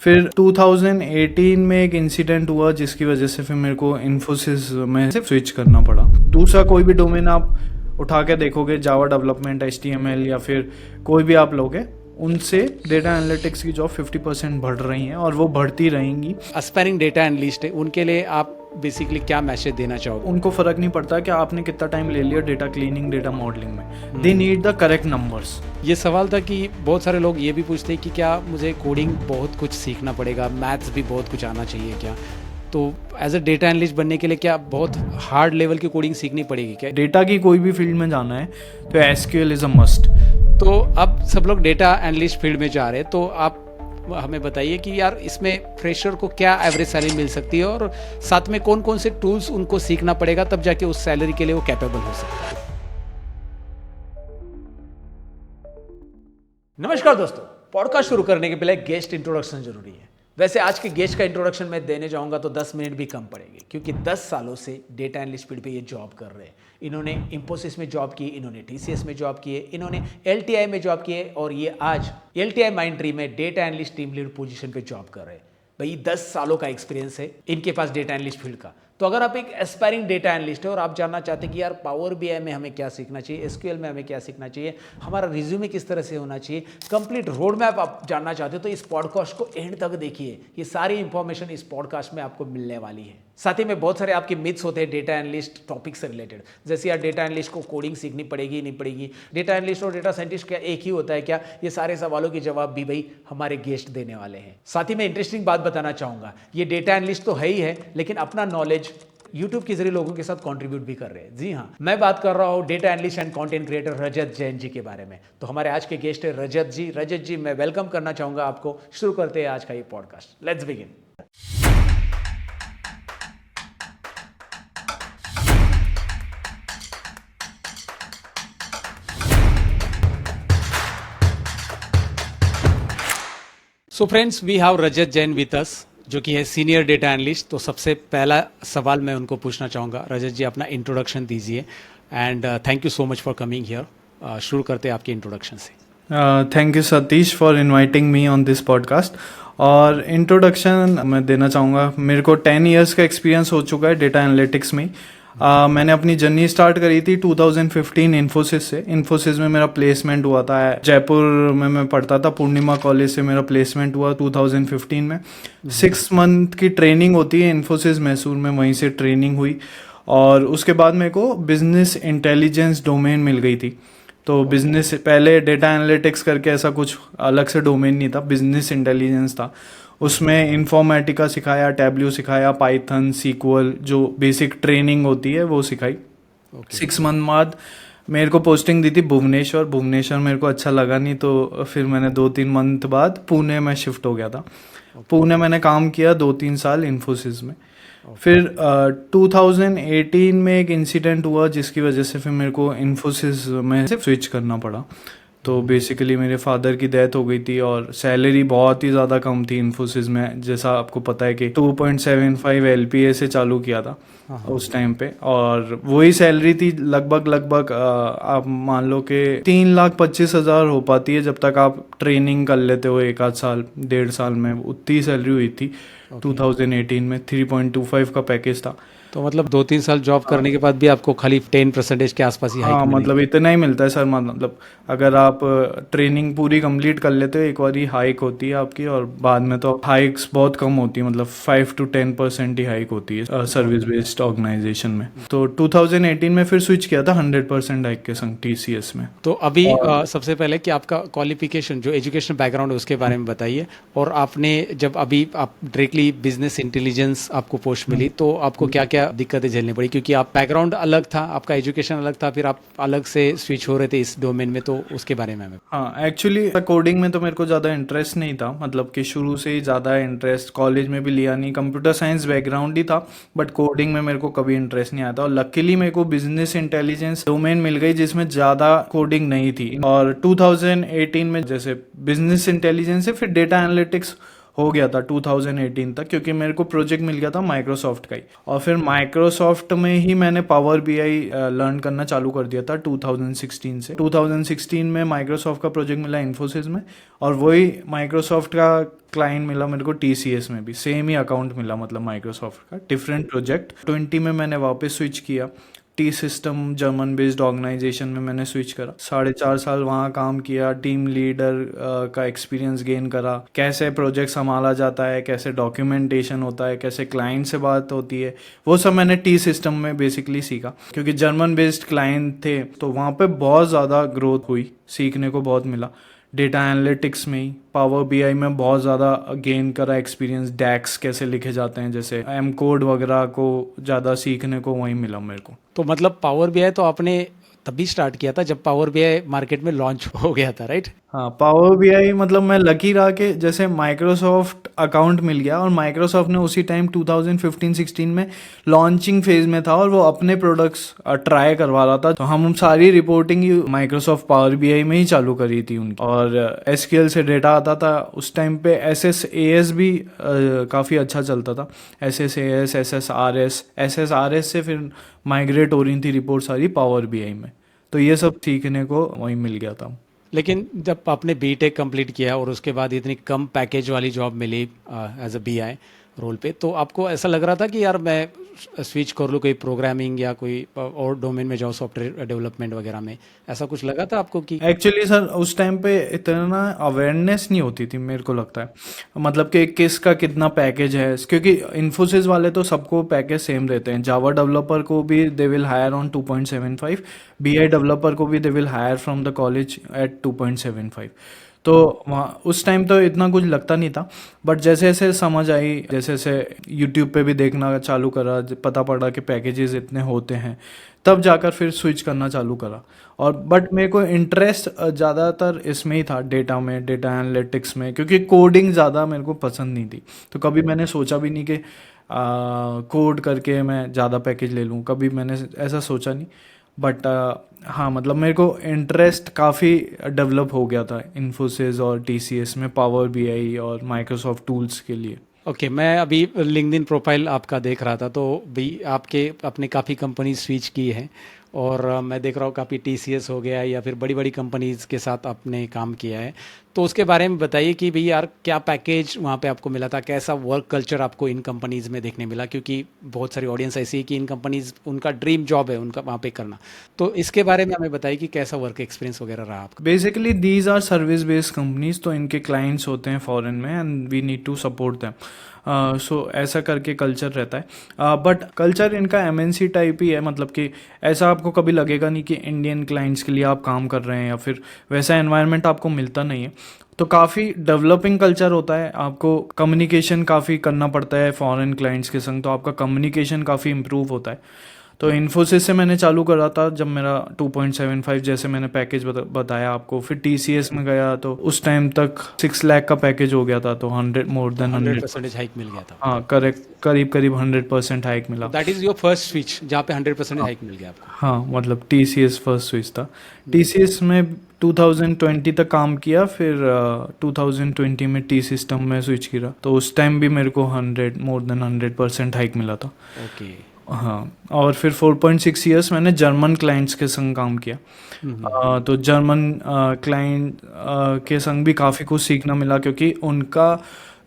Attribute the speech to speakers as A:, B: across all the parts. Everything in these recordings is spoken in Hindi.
A: फिर 2018 में एक इंसिडेंट हुआ जिसकी वजह से फिर मेरे को इन्फोसिस में से स्विच करना पड़ा। दूसरा कोई भी डोमेन आप उठा के देखोगे, जावा डेवलपमेंट, HTML या फिर कोई भी आप लोगे, उनसे डेटा एनालिटिक्स की जॉब 50% बढ़ रही हैं और वो बढ़ती रहेंगी।
B: एस्पायरिंग डेटा एनालिस्ट है, उनके लिए आप बेसिकली क्या मैसेज देना चाहोगे?
A: उनको फ़र्क नहीं पड़ता कि आपने कितना टाइम ले लिया डेटा क्लीनिंग, डेटा मॉडलिंग में। They need the correct numbers.
B: ये सवाल था कि बहुत सारे लोग ये भी पूछते हैं कि क्या मुझे कोडिंग बहुत कुछ सीखना पड़ेगा, मैथ्स भी बहुत कुछ आना चाहिए क्या? तो एज अ डेटा एनालिस्ट बनने के लिए क्या बहुत हार्ड लेवल की कोडिंग सीखनी पड़ेगी क्या?
A: डेटा की कोई भी फील्ड में जाना है तो SQL इज़ अ मस्ट।
B: तो अब सब लोग डेटा एनालिस्ट फील्ड में जा रहे हैं, तो आप हमें बताइए कि यार इसमें फ्रेशर को क्या एवरेज सैलरी मिल सकती है और साथ में कौन कौन से टूल्स उनको सीखना पड़ेगा तब जाके उस सैलरी के लिए वो कैपेबल हो सकता है। नमस्कार दोस्तों, पॉडकास्ट शुरू करने के पहले गेस्ट इंट्रोडक्शन जरूरी है। वैसे आज के गेस्ट का इंट्रोडक्शन मैं देने जाऊंगा तो 10 मिनट भी कम पड़ेगी, क्योंकि 10 सालों से डेटा एनालिस्ट फील्ड पे ये जॉब कर रहे हैं। इन्होंने इंफोसिस में जॉब की, इन्होंने TCS में जॉब की है, इन्होंने LTI में जॉब की है और ये आज LTI माइंडट्री में data analyst team lead position पे जॉब कर रहे हैं। भाई 10 सालों का एक्सपीरियंस है इनके पास डेटा एनालिस्ट फील्ड का। तो अगर आप एक एस्पायरिंग डेटा एनालिस्ट है और आप जानना चाहते हैं कि यार पावर BI में हमें क्या सीखना चाहिए, SQL में हमें क्या सीखना चाहिए, हमारा रिज्यूमे किस तरह से होना चाहिए, कंप्लीट रोड मैप आप जानना चाहते हो, तो इस पॉडकास्ट को एंड तक देखिए। ये सारी इंफॉर्मेशन इस पॉडकास्ट में आपको मिलने वाली है। साथ ही में बहुत सारे आपके मिथ्स होते हैं डेटा एनालिस्ट टॉपिक से रिलेटेड, जैसे यार डेटा एनालिस्ट को कोडिंग सीखनी पड़ेगी नहीं पड़ेगी, डेटा एनालिस्ट और डेटा साइंटिस्ट क्या एक ही होता है क्या? ये सारे सवालों के जवाब भी भाई हमारे गेस्ट देने वाले हैं। साथ ही में इंटरेस्टिंग बात बताना चाहूँगा, ये डेटा एनालिस्ट तो है ही है, लेकिन अपना नॉलेज YouTube के जरिए लोगों के साथ कंट्रीब्यूट भी कर रहे हैं। जी हाँ, मैं बात कर रहा हूँ data analyst and content creator Rajat Jain ji के बारे में। तो हमारे आज के गेस्ट है रजत जी। रजत जी, मैं वेलकम करना चाहूँगा आपको। शुरू करते हैं आज का ये podcast. Let's begin. So friends, we have Rajat Jain with us, जो कि है सीनियर डेटा एनालिस्ट। तो सबसे पहला सवाल मैं उनको पूछना चाहूँगा, रजत जी अपना इंट्रोडक्शन दीजिए and thank you so much for coming here. शुरू करते हैं आपके इंट्रोडक्शन से।
A: Thank you Satish for inviting me on this podcast. और इंट्रोडक्शन मैं देना चाहूँगा, मेरे को 10 इयर्स का एक्सपीरियंस हो चुका है डेटा एनालिटिक्स में। मैंने अपनी जर्नी स्टार्ट करी थी 2015 इन्फोसिस से। इन्फोसिस में मेरा प्लेसमेंट हुआ था। जयपुर में मैं पढ़ता था, पूर्णिमा कॉलेज से मेरा प्लेसमेंट हुआ 2015 में। 6 मंथ की ट्रेनिंग होती है इन्फोसिस मैसूर में, वहीं से ट्रेनिंग हुई और उसके बाद मेरे को बिजनेस इंटेलिजेंस डोमेन मिल गई थी। तो बिजनेस, पहले डेटा एनालिटिक्स करके ऐसा कुछ अलग से डोमेन नहीं था, बिजनेस इंटेलिजेंस था। उसमें इन्फॉर्मेटिका सिखाया, टैब्ल्यू सिखाया, पाइथन, SQL, जो बेसिक ट्रेनिंग होती है वो सिखाई। 6 मंथ बाद मेरे को पोस्टिंग दी थी भुवनेश्वर। भुवनेश्वर मेरे को अच्छा लगा नहीं, तो फिर मैंने 2-3 मंथ बाद पुणे में शिफ्ट हो गया था। पुणे मैंने काम किया 2-3 साल इन्फोसिस में। फिर 2018 में एक इंसिडेंट हुआ जिसकी वजह से फिर मेरे को इन्फोसिस में से स्विच करना पड़ा। तो बेसिकली मेरे फादर की डेथ हो गई थी और सैलरी बहुत ही ज़्यादा कम थी इन्फोसिस में। जैसा आपको पता है कि 2.75 LPA से चालू किया था उस टाइम पे, और वही सैलरी थी लगभग आप मान लो कि 3,25,000 हो पाती है जब तक आप ट्रेनिंग कर लेते हो 1 आध साल, 1.5 साल में। उतनी सैलरी हुई थी 2018 में। 3.25 का पैकेज था।
B: तो मतलब 2-3 साल जॉब करने के बाद भी आपको खाली 10% के आसपास ही हाइक
A: हाँ, मतलब इतना ही मिलता है सर। मतलब अगर आप ट्रेनिंग पूरी कंप्लीट कर लेते हो, एक बार ही हाइक होती है आपकी, और बाद में तो हाइक्स बहुत कम होती है, मतलब 5 to 10% ही हाइक होती है सर्विस बेस्ड ऑर्गेनाइजेशन में। तो 2018 में फिर स्विच किया था 100% हाइक के संग TCS में।
B: तो अभी सबसे पहले कि आपका क्वालिफिकेशन, जो एजुकेशन बैकग्राउंड है उसके बारे में बताइए। और आपने जब अभी आप डायरेक्टली बिजनेस इंटेलिजेंस आपको पोस्ट मिली, तो आपको क्या क्या दिक्कतें झेलनी पड़ी? क्योंकि आप बैकग्राउंड अलग था, आपका एजुकेशन अलग था, फिर आप अलग से स्विच हो रहे थे इस डोमेन में, तो उसके बारे में हमें।
A: हाँ, एक्चुअली कोडिंग में तो मेरे को ज़्यादा इंटरेस्ट नहीं था, मतलब कि शुरू से ही ज़्यादा इंटरेस्ट कॉलेज में भी लिया नहीं। कंप्यूटर साइंस बैकग्राउंड ही था, बट कोडिंग में मेरे को कभी इंटरेस्ट नहीं आता। और लकीली मेरे को बिजनेस इंटेलिजेंस डोमेन मिल गई जिसमें ज़्यादा कोडिंग नहीं थी। और 2018 में जैसे बिजनेस इंटेलिजेंस से फिर डेटा एनालिटिक्स हो गया था 2018 तक, क्योंकि मेरे को प्रोजेक्ट मिल गया था माइक्रोसॉफ्ट का ही। और फिर माइक्रोसॉफ्ट में ही मैंने पावर बीआई लर्न करना चालू कर दिया था 2016 से। 2016 में माइक्रोसॉफ्ट का प्रोजेक्ट मिला इन्फोसिस में, और वही माइक्रोसॉफ्ट का क्लाइंट मिला मेरे को टीसीएस में भी, सेम ही अकाउंट मिला, मतलब माइक्रोसॉफ्ट का डिफरेंट प्रोजेक्ट। 20 में मैंने वापस स्विच किया, T systems German based organisation में मैंने स्विच करा। 4.5 साल वहाँ काम किया, टीम लीडर का एक्सपीरियंस गेन करा, कैसे प्रोजेक्ट संभाला जाता है, कैसे डॉक्यूमेंटेशन होता है, कैसे क्लाइंट से बात होती है, वो सब मैंने टी सिस्टम में बेसिकली सीखा। क्योंकि जर्मन बेस्ड क्लाइंट थे तो वहाँ पे बहुत ज़्यादा ग्रोथ हुई, सीखने को बहुत मिला। डेटा एनालिटिक्स में ही पावर बीआई में बहुत ज़्यादा गेन करा एक्सपीरियंस, डैक्स कैसे लिखे जाते हैं, जैसे एम कोड वगैरह को ज़्यादा सीखने को वहीं मिला मेरे को।
B: तो मतलब पावर बीआई तो आपने तभी स्टार्ट किया था जब पावर बीआई मार्केट में लॉन्च हो गया था, राइट?
A: हाँ, पावर बीआई मतलब मैं लकी रहा कि जैसे माइक्रोसॉफ्ट अकाउंट मिल गया, और माइक्रोसॉफ्ट ने उसी टाइम 2015-16 में लॉन्चिंग फेज में था और वो अपने प्रोडक्ट्स ट्राई करवा रहा था। तो हम सारी रिपोर्टिंग ही माइक्रोसॉफ्ट पावर बीआई में ही चालू करी थी उनकी, और एसक्यूएल से डेटा आता था। उस टाइम पे एसएसएएस भी काफ़ी अच्छा चलता था, एसएसएएस, एसएसआरएस से फिर माइग्रेट हो रही थी रिपोर्ट सारी पावर बीआई में। तो ये सब सीखने को वहीं मिल गया था।
B: लेकिन जब आपने बीटेक कंप्लीट किया और उसके बाद इतनी कम पैकेज वाली जॉब मिली एज अ बीआई रोल पे, तो आपको ऐसा लग रहा था कि यार मैं स्विच कर लूँ कोई प्रोग्रामिंग या कोई और डोमेन में जाओ, सॉफ्टवेयर डेवलपमेंट वगैरह में? ऐसा कुछ लगा था आपको कि
A: एक्चुअली सर उस टाइम पे इतना अवेयरनेस नहीं होती थी मेरे को लगता है, मतलब कि किसका कितना पैकेज है, क्योंकि इन्फोसिस वाले तो सबको पैकेज सेम देते हैं। जावा डेवलपर को भी they will hire on 2.75, BI developer को भी they will hire from the college eight 2.75। तो वहाँ उस टाइम तो इतना कुछ लगता नहीं था, बट जैसे जैसे समझ आई, जैसे जैसे यूट्यूब पे भी देखना चालू करा, पता पड़ा कि पैकेजेस इतने होते हैं, तब जाकर फिर स्विच करना चालू करा। और बट मेरे को इंटरेस्ट ज़्यादातर इसमें ही था, डेटा में, डेटा एनालिटिक्स में, क्योंकि कोडिंग ज़्यादा मेरे को पसंद नहीं थी। तो कभी मैंने सोचा भी नहीं कि कोड करके मैं ज़्यादा पैकेज ले लूँ, कभी मैंने ऐसा सोचा नहीं। बट हाँ, मतलब मेरे को इंटरेस्ट काफ़ी डेवलप हो गया था इन्फोसिस और टीसीएस में पावर बीआई और माइक्रोसॉफ्ट टूल्स के लिए।
B: ओके, मैं अभी लिंक्डइन प्रोफाइल आपका देख रहा था, तो भी आपके अपने काफ़ी कंपनी स्विच की है, और मैं देख रहा हूँ काफ़ी टीसीएस हो गया या फिर बड़ी बड़ी कंपनीज़ के साथ आपने काम किया है। तो उसके बारे में बताइए कि भाई यार क्या पैकेज वहाँ पे आपको मिला था, कैसा वर्क कल्चर आपको इन कंपनीज़ में देखने मिला? क्योंकि बहुत सारी ऑडियंस ऐसी है कि इन कंपनीज़ उनका ड्रीम जॉब है उनका वहाँ पे करना। तो इसके बारे में हमें बताइए कि कैसा वर्क एक्सपीरियंस वगैरह रहा आपका?
A: Basically these are service based companies, तो इनके क्लाइंट्स होते हैं फॉरेन में and we need to support them. So ऐसा करके कल्चर रहता है, बट कल्चर इनका एमएनसी टाइप ही है, मतलब कि ऐसा आपको कभी लगेगा नहीं कि इंडियन क्लाइंट्स के लिए आप काम कर रहे हैं, या फिर वैसा एनवायरनमेंट आपको मिलता नहीं है। तो काफ़ी डेवलपिंग कल्चर होता है, आपको कम्युनिकेशन काफ़ी करना पड़ता है फॉरेन क्लाइंट्स के संग, तो आपका कम्युनिकेशन काफ़ी इम्प्रूव होता है। तो इन्फोसिस से मैंने चालू करा था जब मेरा 2.75 जैसे मैंने पैकेज बताया आपको, फिर टीसीएस में गया तो उस टाइम तक 6 लाख का पैकेज हो गया था, तो 100 मोर देन
B: 100% हाइक मिल गया था?
A: हाँ करेक्ट, करीब 100% हाइक मिला।
B: That is your first switch जहाँ पे 100% हाइक मिल गया आपको?
A: हाँ, मतलब टीसीएस फर्स्ट स्विच था। टीसीएस में 2020 तक काम किया, फिर 2020 में टी सिस्टम में स्विच किया, तो उस टाइम भी मेरे को मोर देन 100% हाइक मिला था।
B: ओके।
A: हाँ, और फिर 4.6 ईयर्स मैंने जर्मन क्लाइंट्स के संग काम किया। तो जर्मन क्लाइंट के संग भी काफ़ी कुछ सीखना मिला, क्योंकि उनका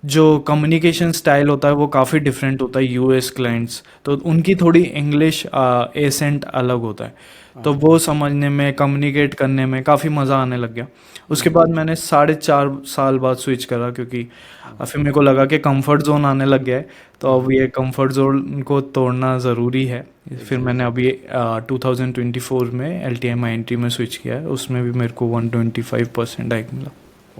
A: जो कम्युनिकेशन स्टाइल होता है वो काफ़ी डिफरेंट होता है यूएस क्लाइंट्स, तो उनकी थोड़ी इंग्लिश एसेंट अलग होता है, तो वो समझने में, कम्युनिकेट करने में काफ़ी मज़ा आने लग गया। उसके बाद मैंने 4.5 साल बाद स्विच करा, क्योंकि फिर मेरे को लगा कि कंफर्ट जोन आने लग गया है, तो अब ये कंफर्ट जोन को तोड़ना ज़रूरी है। फिर मैंने अभी 2024 में LTIMindtree में स्विच किया है, उसमें भी मेरे को 125% हाइक मिला।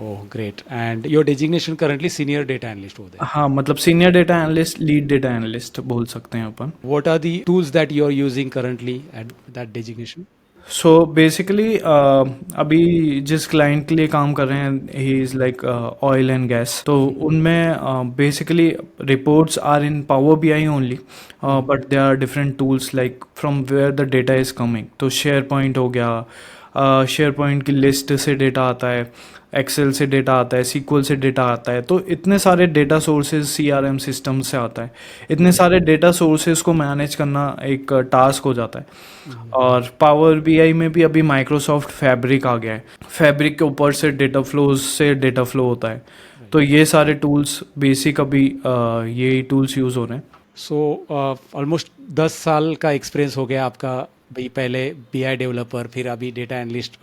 B: Oh great. And your designation currently senior data analyst होते हैं?
A: हाँ, मतलब senior data analyst, lead data analyst बोल सकते हैं अपन।
B: What are the tools that you are using currently at that designation?
A: So basically अभी जिस क्लाइंट के लिए काम कर रहे हैं, he is like oil and gas, तो उनमें basically reports are in power BI only, but they are different tools like from where the data is coming. तो शेयर पॉइंट हो गया, शेयर पॉइंट की लिस्ट से डेटा आता है, एक्सेल से डेटा आता है, सीक्वल से डेटा आता है, तो इतने सारे डेटा सोर्सेज सीआरएम सिस्टम से आता है, इतने सारे डेटा सोर्सेज को मैनेज करना एक टास्क हो जाता है। और पावर बीआई में भी अभी माइक्रोसॉफ्ट फैब्रिक आ गया है, फैब्रिक के ऊपर से डेटा फ्लोज से डेटा फ्लो होता है, तो ये सारे टूल्स बेसिक अभी यही टूल्स यूज़ हो रहे हैं।
B: सो ऑलमोस्ट 10 साल का एक्सपीरियंस हो गया आपका भाई, पहले बीआई डेवलपर, फिर अभी डेटा एनालिस्ट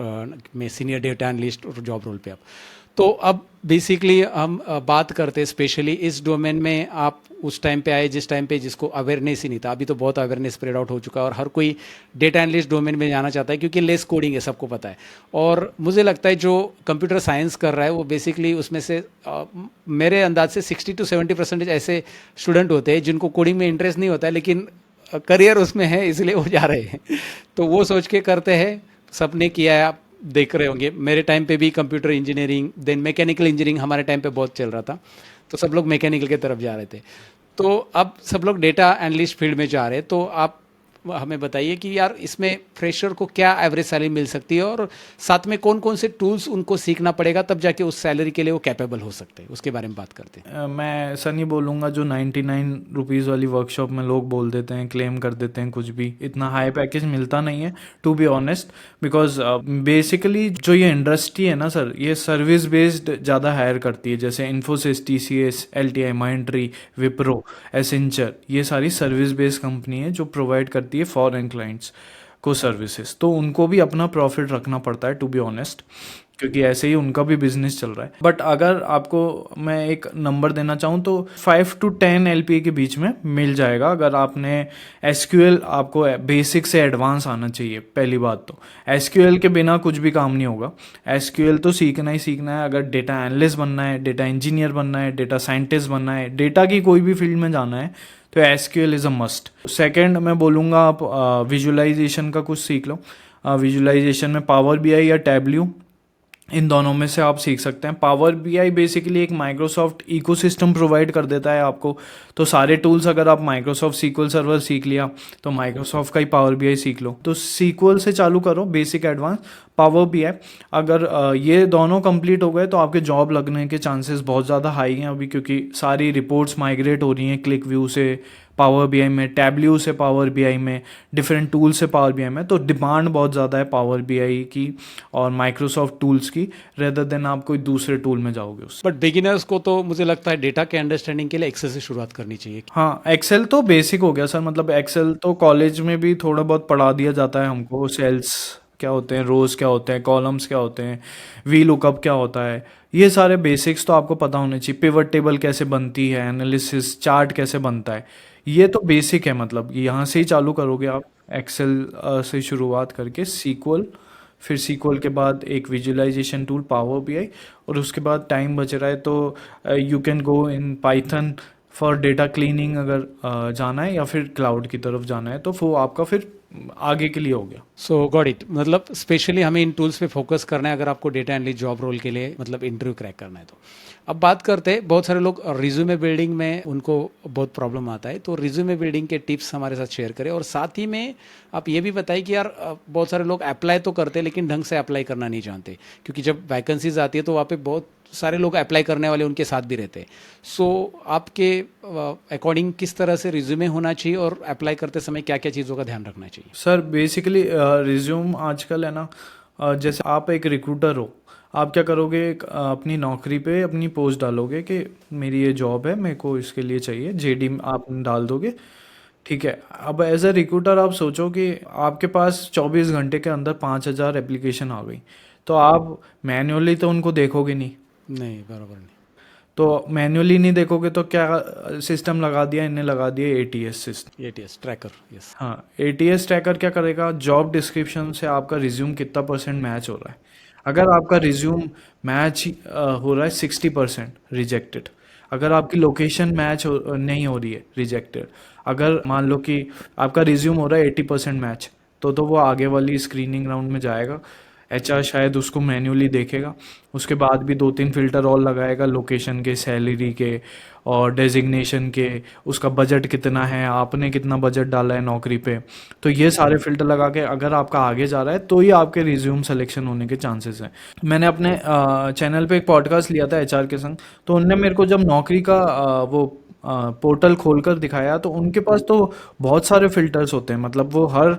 B: में सीनियर डेटा एनालिस्ट और जॉब रोल पे आप। तो अब बेसिकली हम बात करते हैं स्पेशली इस डोमेन में आप उस टाइम पे आए जिस टाइम पे जिसको अवेयरनेस ही नहीं था। अभी तो बहुत अवेयरनेस स्प्रेड आउट हो चुका है और हर कोई डेटा एनालिस्ट डोमेन में जाना चाहता है क्योंकि लेस कोडिंग है, सबको पता है। और मुझे लगता है जो कंप्यूटर साइंस कर रहा है वो बेसिकली उसमें से मेरे अंदाज से 60 to 70% ऐसे स्टूडेंट होते हैं जिनको कोडिंग में इंटरेस्ट नहीं होता है लेकिन करियर उसमें है इसलिए वो जा रहे हैं। तो वो सोच के करते हैं, सबने किया है, आप देख रहे होंगे। मेरे टाइम पे भी computer engineering then mechanical engineering हमारे टाइम पे बहुत चल रहा था, तो सब लोग मैकेनिकल की तरफ जा रहे थे। तो अब सब लोग डेटा एनालिस्ट फील्ड में जा रहे हैं। तो आप हमें बताइए कि यार इसमें फ्रेशर को क्या एवरेज सैलरी मिल सकती है और साथ में कौन कौन से टूल्स उनको सीखना पड़ेगा तब जाके उस सैलरी के लिए वो कैपेबल हो सकते हैं, उसके बारे में बात करते हैं।
A: मैं ऐसा नहीं बोलूँगा जो 99 रुपीज़ वाली वर्कशॉप में लोग बोल देते हैं, क्लेम कर देते हैं, कुछ भी इतना हाई पैकेज मिलता नहीं है to be honest. Because basically जो ये इंडस्ट्री है ना सर, ये सर्विस बेस्ड ज़्यादा हायर करती है, जैसे Infosys, TCS, LTI, Mindtree, Wipro, Accenture, ये सारी सर्विस बेस्ड कंपनी है जो प्रोवाइड करती है फॉरेन क्लाइंट्स को सर्विसेज। तो उनको भी अपना प्रॉफिट रखना पड़ता है टू बी ऑनेस्ट, क्योंकि ऐसे ही उनका भी बिजनेस चल रहा है। बट अगर आपको मैं एक नंबर देना चाहूँ तो 5 to 10 LPA के बीच में मिल जाएगा। अगर आपने SQL, आपको बेसिक से एडवांस आना चाहिए। पहली बात तो SQL के बिना कुछ भी काम नहीं होगा, SQL तो सीखना ही सीखना है। अगर डेटा एनालिस्ट बनना है, डेटा इंजीनियर बनना है, डेटा साइंटिस्ट बनना है, डेटा की कोई भी फील्ड में जाना है तो SQL is a must. Second मैं बोलूँगा आप विजुअलाइजेशन का कुछ सीख लो। विजुअलाइजेशन में पावर BI या टैबल्यू, इन दोनों में से आप सीख सकते हैं। पावर BI बेसिकली एक माइक्रोसॉफ्ट इकोसिस्टम प्रोवाइड कर देता है आपको, तो सारे टूल्स, अगर आप माइक्रोसॉफ्ट सीक्वल सर्वर सीख लिया तो माइक्रोसॉफ्ट का ही पावर BI सीख लो। तो सीक्वल से चालू करो, बेसिक एडवांस, पावर BI। अगर ये दोनों कंप्लीट हो गए तो आपके जॉब लगने के चांसेस बहुत ज़्यादा हाई हैं अभी, क्योंकि सारी रिपोर्ट्स माइग्रेट हो रही हैं क्लिक व्यू से पावर BI में, टैबल्यू से पावर BI में, डिफरेंट टूल से पावर BI में। तो डिमांड बहुत ज़्यादा है पावर BI की और माइक्रोसॉफ्ट टूल्स की, रेदर देन आप कोई दूसरे टूल में जाओगे उससे।
B: बट बिगिनर्स को तो मुझे लगता है डेटा के अंडरस्टैंडिंग के लिए एक्सेल से शुरुआत करनी चाहिए।
A: हाँ, एक्सेल तो बेसिक हो गया सर, मतलब एक्सेल तो कॉलेज में भी थोड़ा बहुत पढ़ा दिया जाता है हमको। सेल्स क्या होते हैं, रोज क्या होते हैं, कॉलम्स क्या होते हैं, वी लुकअप क्या होता है, ये सारे बेसिक्स तो आपको पता होने चाहिए। पिवट टेबल कैसे बनती है, एनालिसिस चार्ट कैसे बनता है, ये तो बेसिक है। मतलब यहाँ से ही चालू करोगे आप, एक्सेल से शुरुआत करके सीक्वल, फिर सीक्वल के बाद एक विजुअलाइजेशन टूल पावर BI, और उसके बाद टाइम बच रहा है तो you can go in Python for data cleaning अगर जाना है, या फिर क्लाउड की तरफ जाना है तो वो आपका फिर आगे के लिए हो गया।
B: सो गॉट इट, मतलब स्पेशली हमें इन टूल्स पे फोकस करना है अगर आपको डेटा एनालिस्ट जॉब रोल के लिए मतलब इंटरव्यू क्रैक करना है तो। अब बात करते हैं, बहुत सारे लोग रिज्यूमे बिल्डिंग में उनको बहुत प्रॉब्लम आता है, तो रिज्यूमे बिल्डिंग के टिप्स हमारे साथ शेयर करें। और साथ ही में आप ये भी बताइए कि यार बहुत सारे लोग अप्लाई तो करते हैं लेकिन ढंग से अप्लाई करना नहीं जानते, क्योंकि जब वैकेंसीज आती है तो वहाँ पे बहुत सारे लोग अप्लाई करने वाले उनके साथ भी रहते हैं। सो आपके अकॉर्डिंग किस तरह से रिज्यूमे होना चाहिए और अप्लाई करते समय क्या क्या चीज़ों का ध्यान रखना चाहिए?
A: सर बेसिकली रिज्यूम आजकल है ना, जैसे आप एक रिक्रूटर हो, आप क्या करोगे, अपनी नौकरी पे अपनी पोस्ट डालोगे कि मेरी ये जॉब है, मेरे को इसके लिए चाहिए, JD आप डाल दोगे, ठीक है। अब एज अ रिक्रूटर आप सोचो कि आपके पास 24 घंटे के अंदर 5000 एप्लीकेशन आ गई, तो आप मैन्युअली तो उनको देखोगे नहीं।
B: नहीं, बराबर नहीं।
A: तो मैन्युअली नहीं देखोगे तो क्या सिस्टम लगा दिया इन्हें, लगा दिया ATS system.
B: ATS tracker, yes.
A: हाँ, ATS ट्रैकर क्या करेगा, जॉब डिस्क्रिप्शन से आपका रिज्यूम कितना % मैच हो रहा है। अगर आपका रिज्यूम मैच हो रहा है 60%, रिजेक्टेड। अगर आपकी लोकेशन मैच नहीं हो रही है, रिजेक्टेड। अगर मान लो कि आपका रिज्यूम हो रहा है 80% मैच, तो वो आगे वाली स्क्रीनिंग राउंड में जाएगा। एचआर शायद उसको मैन्युअली देखेगा, उसके बाद भी 2-3 फिल्टर और लगाएगा, लोकेशन के, सैलरी के और डेजिग्नेशन के, उसका बजट कितना है, आपने कितना बजट डाला है नौकरी पे। तो ये सारे फिल्टर लगा के अगर आपका आगे जा रहा है तो ही आपके रिज्यूम सिलेक्शन होने के चांसेस हैं। मैंने अपने चैनल पे एक पॉडकास्ट लिया था एचआर के संग, तो उनने मेरे को जब नौकरी का वो पोर्टल खोलकर दिखाया तो उनके पास तो बहुत सारे फिल्टर्स होते हैं, मतलब वो हर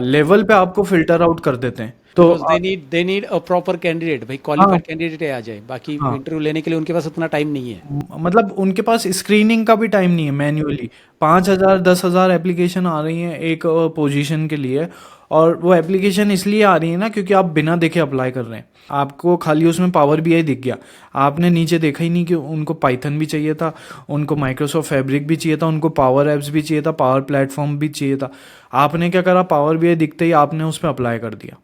A: लेवल पे आपको फिल्टर आउट कर देते हैं। तो
B: because they need a proper candidate, भाई
A: हाँ
B: क्वालिफाइड कैंडिडेट आ जाए, बाकी
A: हाँ
B: इंटरव्यू लेने के लिए उनके पास उतना टाइम नहीं है।
A: मतलब उनके पास स्क्रीनिंग का भी टाइम नहीं है मैन्युअली। 5,000 10,000 एप्लीकेशन आ रही हैं एक पोजीशन के लिए, और वो एप्लीकेशन इसलिए आ रही है ना क्योंकि आप बिना देखे अप्लाई कर रहे हैं। आपको खाली उसमें पावर बीआई दिख गया, आपने नीचे देखा ही नहीं कि उनको पाइथन भी चाहिए था, उनको माइक्रोसॉफ्ट फैब्रिक भी चाहिए था, उनको पावर एप्स भी चाहिए था, पावर प्लेटफॉर्म भी चाहिए था। आपने क्या करा, पावर बीआई दिखते ही आपने उस पर अप्लाई कर दिया।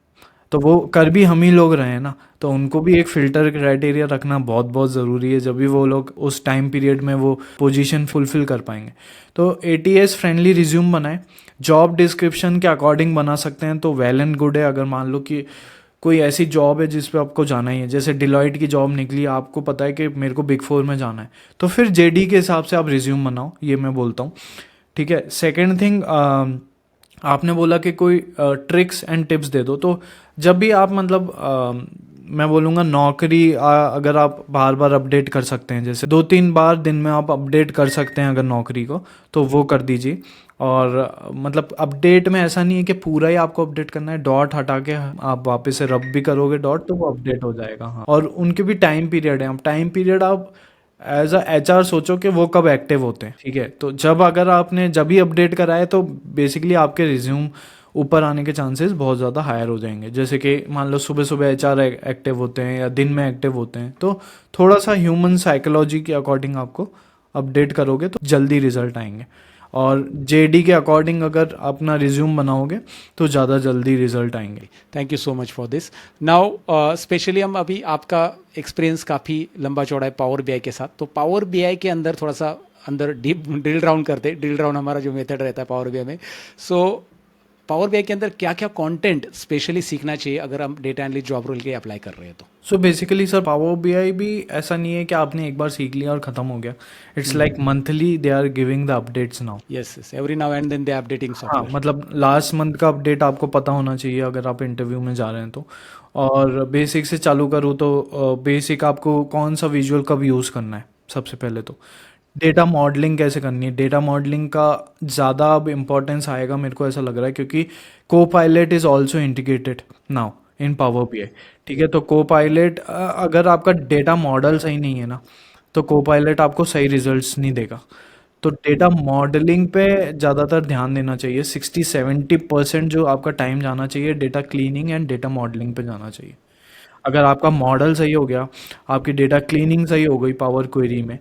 A: तो वो कर भी हम ही लोग रहे हैं ना, तो उनको भी एक फ़िल्टर क्राइटेरिया रखना बहुत बहुत ज़रूरी है, जब भी वो लोग उस टाइम पीरियड में वो पोजीशन फुलफ़िल कर पाएंगे। तो एटीएस फ्रेंडली रिज्यूम बनाएं, जॉब डिस्क्रिप्शन के अकॉर्डिंग बना सकते हैं तो वेल एंड गुड है। अगर मान लो कि कोई ऐसी जॉब है जिस पे आपको जाना ही है, जैसे डिलॉयट की जॉब निकली, आपको पता है कि मेरे को बिग फोर में जाना है, तो फिर जेडी के हिसाब से आप रिज्यूम बनाओ, ये मैं बोलता हूँ। ठीक है। सेकेंड थिंग, आपने बोला कि कोई ट्रिक्स एंड टिप्स दे दो, तो जब भी आप मतलब मैं बोलूँगा नौकरी अगर आप बार बार अपडेट कर सकते हैं, जैसे 2-3 बार दिन में आप अपडेट कर सकते हैं अगर नौकरी को, तो वो कर दीजिए। और मतलब अपडेट में ऐसा नहीं है कि पूरा ही आपको अपडेट करना है, डॉट हटा के आप वापस से रब भी करोगे डॉट तो वो अपडेट हो जाएगा। हाँ, और उनके भी टाइम पीरियड है, टाइम पीरियड आप एज अ एचआर सोचो कि वो कब एक्टिव होते हैं। ठीक है, तो जब अगर आपने जब ही अपडेट कराए तो बेसिकली आपके रिज्यूम ऊपर आने के चांसेस बहुत ज़्यादा हायर हो जाएंगे। जैसे कि मान लो सुबह सुबह एचआर एक्टिव होते हैं या दिन में एक्टिव होते हैं, तो थोड़ा सा ह्यूमन साइकोलॉजी के अकॉर्डिंग आपको अपडेट करोगे तो जल्दी रिजल्ट आएंगे। और जेडी के अकॉर्डिंग अगर अपना रिज्यूम बनाओगे तो ज़्यादा जल्दी रिजल्ट आएंगे।
B: Thank you so much for this. Now specially हम अभी आपका एक्सपीरियंस काफ़ी लंबा चौड़ा है पावर बीआई के साथ, तो पावर बीआई के अंदर थोड़ा सा अंदर डीप ड्रिल डाउन करते, ड्रिल डाउन हमारा जो मेथड रहता है पावर बीआई में। सो पावर बीआई के अंदर क्या क्या कंटेंट स्पेशली सीखना चाहिए अगर हम डेटा एनालिस्ट जॉब रोल के अप्लाई कर रहे हैं तो?
A: So basically sir, power BI भी ऐसा नहीं है कि आपने एक बार सीख लिया और ख़त्म हो गया। It's like monthly they are giving the updates now.
B: Yes yes, every now and then they updating
A: हाँ,
B: सॉफ्टवेयर।
A: मतलब लास्ट मंथ का अपडेट आपको पता होना चाहिए अगर आप इंटरव्यू में जा रहे हैं तो। और बेसिक से चालू करूँ तो बेसिक आपको कौन सा विजुअल कब यूज़ करना है, सबसे पहले तो डेटा मॉडलिंग कैसे करनी है। डेटा मॉडलिंग का ज़्यादा अब इम्पोर्टेंस आएगा मेरे को ऐसा लग रहा है, क्योंकि को pilot is also integrated now in power BI. ठीक है, तो को पायलट अगर आपका डेटा मॉडल सही नहीं है ना, तो को पायलट आपको सही रिजल्ट्स नहीं देगा। तो डेटा मॉडलिंग पे ज़्यादातर ध्यान देना चाहिए। 60-70% जो आपका टाइम जाना चाहिए data cleaning and data modelling पे जाना चाहिए। अगर आपका मॉडल सही हो गया, आपकी डेटा क्लीनिंग सही हो गई पावर क्वेरी में,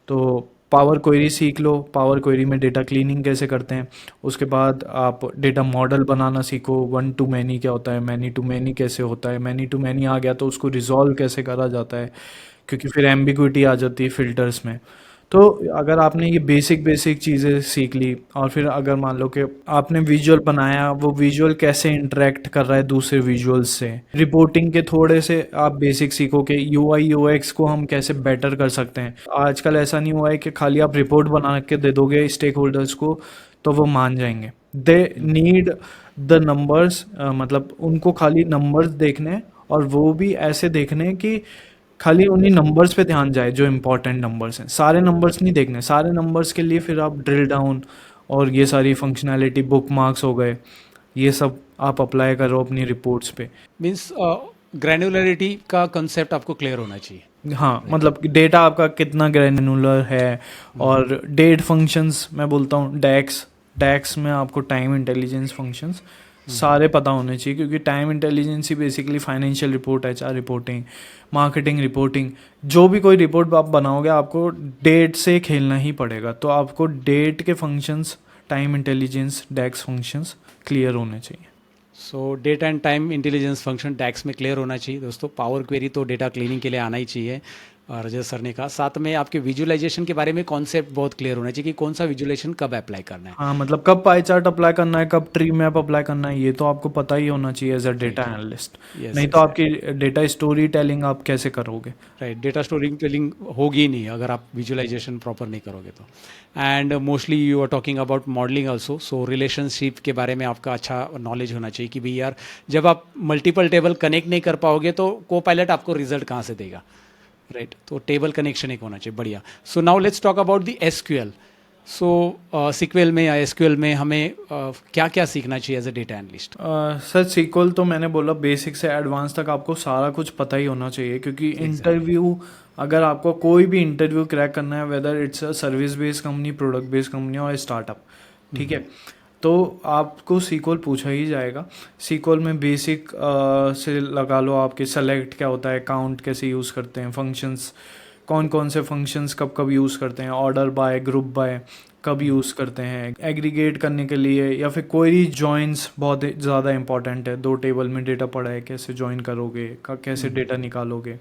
A: तो पावर क्वेरी सीख लो, पावर क्वेरी में डेटा क्लीनिंग कैसे करते हैं। उसके बाद आप डेटा मॉडल बनाना सीखो, वन टू मैनी क्या होता है, मैनी टू मैनी कैसे होता है, मैनी टू मैनी आ गया तो उसको रिजॉल्व कैसे करा जाता है, क्योंकि फिर एम्बिग्विटी आ जाती है फिल्टर्स में। तो अगर आपने ये बेसिक बेसिक चीज़ें सीख ली, और फिर अगर मान लो कि आपने विजुअल बनाया, वो विजुअल कैसे इंटरेक्ट कर रहा है दूसरे विजुअल्स से, रिपोर्टिंग के थोड़े से आप बेसिक सीखो कि यूआई यूएक्स को हम कैसे बेटर कर सकते हैं। आजकल ऐसा नहीं हुआ है कि खाली आप रिपोर्ट बना के दे दोगे स्टेक होल्डर्स को तो वो मान जाएंगे। दे नीड द नंबर्स, मतलब उनको खाली नंबर्स देखने हैं, और वो भी ऐसे देखने हैं कि खाली उन्हीं नंबर्स पे ध्यान जाए जो इंपॉर्टेंट नंबर्स हैं। सारे नंबर्स नहीं देखने, सारे नंबर्स के लिए फिर आप ड्रिल डाउन और ये सारी फंक्शनैलिटी, बुक मार्क्स हो गए, ये सब आप अप्लाई करो अपनी रिपोर्ट्स पे।
B: मीन्स ग्रैन्युलरिटी का कंसेप्ट आपको क्लियर होना चाहिए।
A: हाँ, मतलब डेटा आपका कितना ग्रैनुलर है, और डेट फंक्शंस मैं बोलता हूँ, डैक्स डैक्स में आपको टाइम इंटेलिजेंस फंक्शंस सारे पता होने चाहिए, क्योंकि टाइम इंटेलिजेंस ही basically financial report, HR reporting, marketing reporting, जो भी कोई रिपोर्ट आप बनाओगे आपको डेट से खेलना ही पड़ेगा। तो आपको डेट के functions, time intelligence, DAX functions clear होने चाहिए।
B: So data and time intelligence function DAX में क्लियर होना चाहिए दोस्तों। पावर क्वेरी तो डेटा क्लीनिंग के लिए आना ही चाहिए। रजत सर ने कहा। साथ में आपके विजुअलाइजेशन के बारे में कॉन्सेप्ट बहुत क्लियर होना चाहिए कि कौन सा विजुअलाइजेशन कब अप्लाई करना है।
A: हाँ, मतलब कब पाई चार्ट अप्लाई करना है, कब ट्री मैप अप्लाई करना है, ये तो आपको पता ही होना चाहिए as a data analyst.
B: Yes
A: नहीं तो आपकी डेटा स्टोरी टेलिंग आप कैसे करोगे?
B: राइट, डेटा स्टोरिंग टेलिंग होगी ही नहीं अगर आप विजुअलाइजेशन प्रॉपर नहीं करोगे तो। And mostly you are talking about modelling also, so relationship के बारे में आपका अच्छा नॉलेज होना चाहिए कि भाई यार जब आप मल्टीपल टेबल कनेक्ट नहीं कर पाओगे तो को पायलट आपको रिजल्ट कहाँ से देगा, राइट तो टेबल कनेक्शन एक होना चाहिए। बढ़िया। So now let's talk about the SQL. So sequel में या एसक्यूएल में हमें क्या क्या सीखना चाहिए as a data analyst?
A: Sir sequel तो मैंने बोला बेसिक से एडवांस तक आपको सारा कुछ पता ही होना चाहिए, क्योंकि इंटरव्यू, अगर आपको कोई भी इंटरव्यू क्रैक करना है, whether it's a service based company, product based company और स्टार्टअप, ठीक है, तो आपको सीक्वल पूछा ही जाएगा। सीक्वल में बेसिक से लगा लो, आपके सेलेक्ट क्या होता है, काउंट कैसे यूज़ करते हैं, फंक्शंस कौन कौन से फंक्शंस कब कब यूज़ करते हैं, ऑर्डर बाय, ग्रुप बाय कब यूज़ करते हैं, एग्रीगेट करने के लिए, या फिर क्वेरी जॉइंस बहुत ज़्यादा इंपॉर्टेंट है। दो टेबल में डेटा पड़ा है, कैसे जॉइन करोगे, कैसे डेटा निकालोगे।